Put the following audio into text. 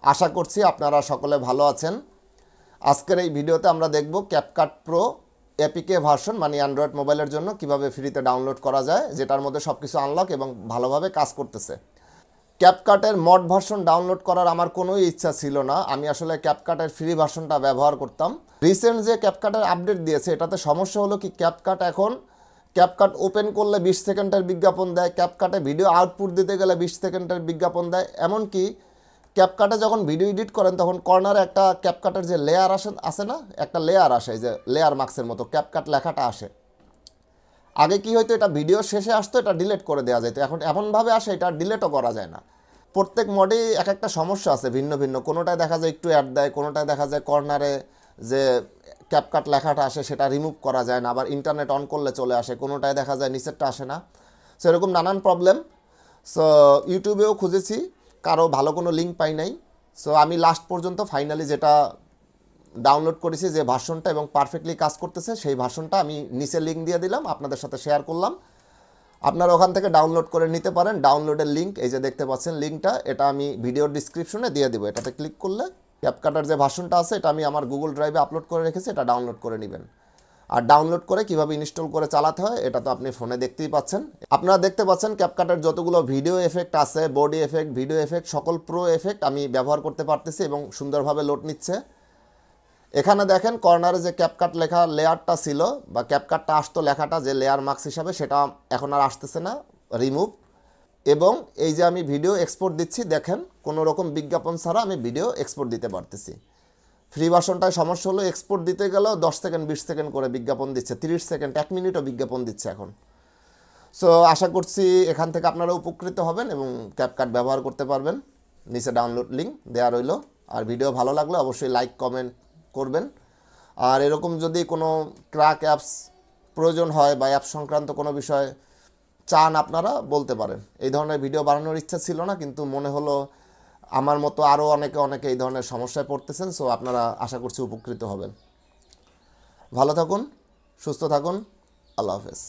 আশা করছি আপনারা সকলে ভালো আছেন। আজকের এই ভিডিওতে আমরা দেখব ক্যাপকাট প্রো এপিকে ভার্সন মানে অ্যান্ড্রয়েড মোবাইলের জন্য কিভাবে ফ্রিতে ডাউনলোড করা যায়, যেটার মধ্যে সব কিছু আনলক এবং ভালোভাবে কাজ করতেছে। ক্যাপকাটের মড ভার্সন ডাউনলোড করার আমার কোনো ইচ্ছা ছিল না। আমি আসলে ক্যাপকাটের ফ্রি ভার্সনটা ব্যবহার করতাম। রিসেন্ট যে ক্যাপকাটের আপডেট দিয়েছে এটাতে সমস্যা হলো কি, ক্যাপকাট এখন ক্যাপকাট ওপেন করলে 20 সেকেন্ডের বিজ্ঞাপন দেয়, ক্যাপকাটে ভিডিও আউটপুট দিতে গেলে 20 সেকেন্ডের বিজ্ঞাপন দেয়। এমনকি ক্যাপকাটে যখন ভিডিও এডিট করেন তখন কর্নারে একটা ক্যাপকাটের যে লেয়ার আসে না, একটা লেয়ার আসে, যে লেয়ার মার্কসের মতো ক্যাপকাট লেখাটা আসে। আগে কি হয়তো এটা ভিডিও শেষে আসতো, এটা ডিলিট করে দেওয়া যেত, এখন এমনভাবে আসে এটা ডিলিটও করা যায় না। প্রত্যেক মডেই এক একটা সমস্যা আছে ভিন্ন ভিন্ন। কোনোটায় দেখা যায় একটু অ্যাড দেয়, কোনোটায় দেখা যায় কর্নারে যে ক্যাপকাট লেখাটা আসে সেটা রিমুভ করা যায় না, আবার ইন্টারনেট অন করলে চলে আসে, কোনোটায় দেখা যায় নিচেরটা আসে না। সো এরকম নানান প্রবলেম। সো ইউটিউবেও খুঁজেছি, কারো ভালো কোনো লিঙ্ক পাই নাই। সো আমি লাস্ট পর্যন্ত ফাইনালি যেটা ডাউনলোড করেছি যে ভার্সনটা এবং পারফেক্টলি কাজ করতেছে, সেই ভার্সনটা আমি নিচে লিঙ্ক দিয়ে দিলাম, আপনাদের সাথে শেয়ার করলাম। আপনারা ওখান থেকে ডাউনলোড করে নিতে পারেন। ডাউনলোডের লিঙ্ক এই যে দেখতে পাচ্ছেন লিঙ্কটা, এটা আমি ভিডিওর ডিসক্রিপশনে দিয়ে দিব। এটাতে ক্লিক করলে ক্যাপকাটের যে ভার্সনটা আছে এটা আমি আমার গুগল ড্রাইভে আপলোড করে রেখেছি, এটা ডাউনলোড করে নেবেন। আর ডাউনলোড করে কিভাবে ইনস্টল করে চালাতে হয় এটা তো আপনি ফোনে দেখতেই পাচ্ছেন। আপনারা দেখতে পাচ্ছেন ক্যাপকাটের যতগুলো ভিডিও এফেক্ট আছে, বডি এফেক্ট, ভিডিও এফেক্ট, সকল প্রো এফেক্ট আমি ব্যবহার করতে পারতেছি এবং সুন্দরভাবে লোড নিচ্ছে। এখানে দেখেন কর্নারে যে ক্যাপকাট লেখা লেয়ারটা ছিল বা ক্যাপকাটটা আসতো লেখাটা যে লেয়ার মার্কস হিসাবে, সেটা এখন আর আসতেছে না, রিমুভ। এবং এই যে আমি ভিডিও এক্সপোর্ট দিচ্ছি, দেখেন কোনো রকম বিজ্ঞাপন ছাড়া আমি ভিডিও এক্সপোর্ট দিতে পারতেছি। ফ্রি ভার্সনটায় সমস্যা হলো এক্সপোর্ট দিতে গেলেও 10 সেকেন্ড 20 সেকেন্ড করে বিজ্ঞাপন দিচ্ছে, 30 সেকেন্ড 1 মিনিটও বিজ্ঞাপন দিচ্ছে এখন। সো আশা করছি এখান থেকে আপনারা উপকৃত হবেন এবং ক্যাপকাট ব্যবহার করতে পারবেন। নিচে ডাউনলোড লিঙ্ক দেওয়া রইল। আর ভিডিও ভালো লাগলে অবশ্যই লাইক কমেন্ট করবেন। আর এরকম যদি কোনো ক্র্যাক অ্যাপস প্রয়োজন হয় বা অ্যাপ সংক্রান্ত কোনো বিষয় চান আপনারা বলতে পারেন। এই ধরনের ভিডিও বানানোর ইচ্ছা ছিল না, কিন্তু মনে হলো আমার মতো আরও অনেকে এই ধরনের সমস্যায় পড়তেছেন। সো আপনারা আশা করছি উপকৃত হবেন। ভালো থাকুন, সুস্থ থাকুন, আল্লাহ হাফেজ।